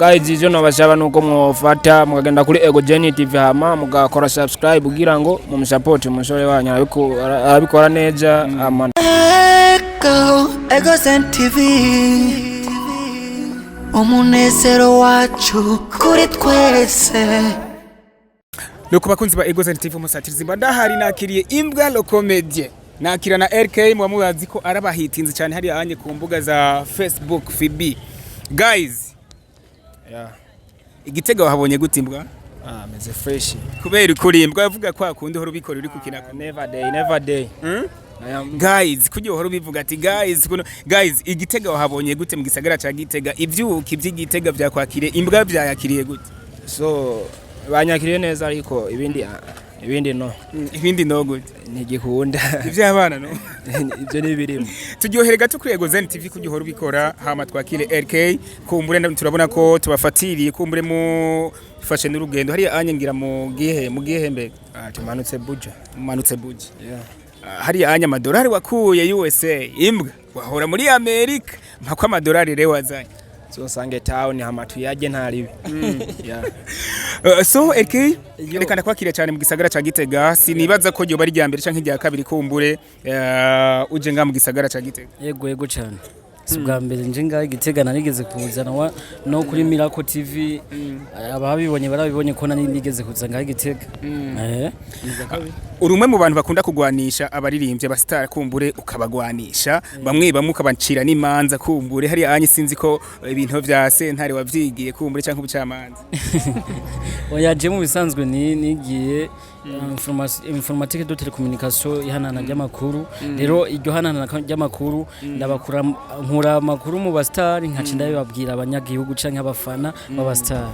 guys izo nabashaba nuko mwofata mukagenda kuri Ego TV hama mugakora subscribe kugira ngo mumusupport umusore wanyu abikora neza amana Ego TV umunezero wacu kuri twese Nuko bakunzi ba Ego TV musatirizi mbandahari nakiriye Imbwa Le Comedien nakira na RK mwamubazi ko arabahitinze cyane hari anye ku mbuga za Facebook FB guys igitega wahabonye gutimbwa meze fresh kubera ukurimbwa yavuga kwa kundi horo bikora uri kukina never day guys kujye horo bivuga ati guys igitega wahabonye gute mu gisagara ca Gitega ivyuki by'igitega byakwakire imbwa byayakiriye gute so banyakiriye neza ariko ibindi no gute ntigikunda ivy'abana no ibyo ni birimo turyohere gato kuri Ego TV kujye horo bikora hama twakire RK kumbure turabona ko tubafatiriye kumbure mu fashe n'urugendo hari anye ngira mu gihe mbe tumanutse buja hari anye amadolari wakuye USA imbwa wahora muri Amerika mpako amadolari rero wazanye so sange town hama tuyaje ntaribi so RK rekana kwakire cyane mu gisagara ca Gitega sinibaza ko ryo bari rya mbere canke rya kabiri kumbure uje nga mu gisagara ca Gitega yego cyane subwa mbere nje nga Gitega narigeze kuzana no kuri Miracle TV ababibonye barabibonye ko nani nigeze kuzanga Gitega urumwe mu bantu bakunda kugwanisha abaririmbye ba star kumbure ukabagwanisha bamwe ukabancira n'imanza kumbure hari anye sinzi ko ibintu vya sentare wavyigiye kumbure canke ubucamanza oyaje mu bisanzwe nigiye informatique de télécommunication ihanana ry'amakuru rero iryo hanana ry'amakuru ndabakura nkura amakuru mu bastar nkacinda bibabwira abanyagihugu canke abafana baba star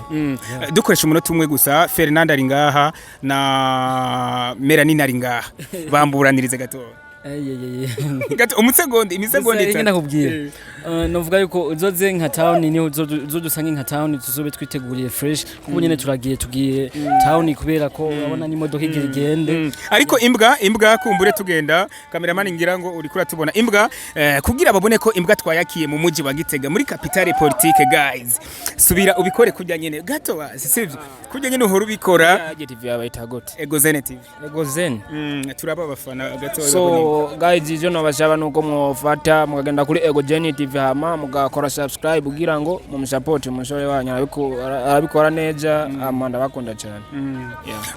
dukoresha umunota umwe gusa Fernando ari ngaha na Melanin ari ngaha bamburanirize gato gato imisegonda itana kubwira novuga yuko uzoze nka town ni uzodusanga nka town tuzobe twiteguriye fresh kuko nyene tugiye town kubera ko urabona n'imodoka igende ariko imbwa kumbure tugenda cameraman ngira ngo uri kura tubona imbwa kugira babone ko imbwa twayakiye mu muji wa Gitega muri capitale politique guys subira ubikore kujya nyene gato sivyo kujya nyene uhora ubikora TV yabaita gute Ego TV Ego Zen turaba abafana gato so guys izo nabashaba nuko mwofata mukagenda kuri Ego TV hama mugakora subscribe kugira ngo mumusupport umusore wanyu abikora neza amanda bakunda cyane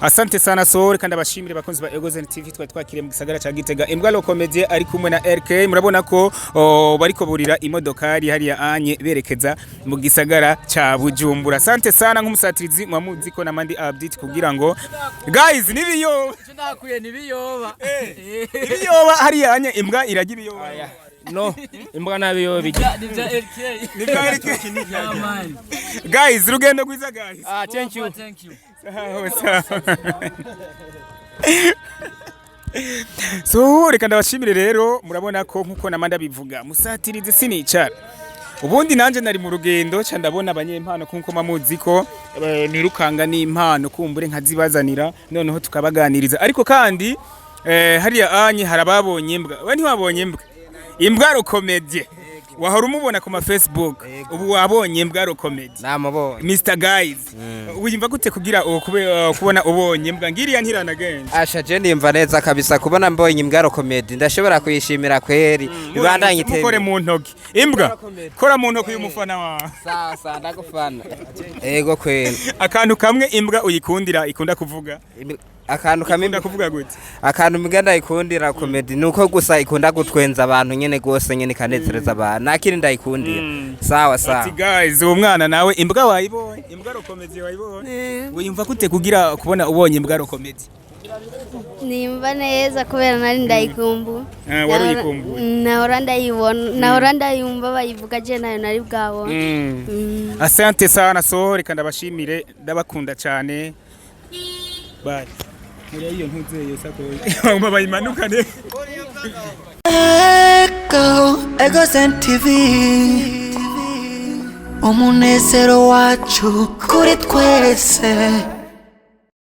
asante sana so kandi abashimire bakunzi ba Ego TV twakire mu gisagara ca Gitega Imbwa Le Comedien ari kumwe na RK murabona ko bariko burira imodokari hari ya anye berekeza mu gisagara ca Bujumbura asante sana nk'umusatirizi mwamuzi ko namandi update kugira ngo guys nibiyo ndakuye nibiyoba hari yanye imbwa iragira ibiyoba no imbwa nabiyo bijya nibya RK guys rugendo gwiza guys thank you so reka ndabashimire rero murabona ko nkuko namanda bivuga musatirize sinicara ubundi nanje nari mu rugendo ca ndabona abanyempano kuko mamuzi ko nirukanga n'impano kumbure nkazibazanira noneho tukabaganiriza ariko kandi hariya anye harababonye imbwa we ntiwabonye Imbwa Le Comedien wahora umubona ku ma Facebook ubu wabonye Imbwa Le Comedien namubonye Mr Guys uyimva gute kugira kubona ubonye imbwa ngiriya ntirana genge ashaje ndimva neza kabisa kubona mbonye Imbwa Le Comedien ndashobora kuyishimira kweri bibandanye itende ukore mu ntoki imbwa kora mu ntoki y'umufana wa sasa ndagufana ego kweri akantu kamwe imbwa uyikundira ikunda kuvuga akantu kamwe kuvuga gute akantu miganda ikundira comedy nuko gusa ikunda gutwenza abantu nyene gose nyene kanezereza abantu nakiri ndayikundira sawa ati guys uwo mwana nawe imbwa wayibonye Imbwa Le Comedien wayibonye uyumva gute kugira kubona ubonye Imbwa Le Comedien nimba neza kubera nari ndayikumbu wari uyikumbuye nahora ndayumva bayivuga je nayo nari bwabo asante sana so reka ndabashimire ndabakunda cyane bye muri iyo ntuzeyo sako bayimanukane Ego TV umunezero wacu kuri twese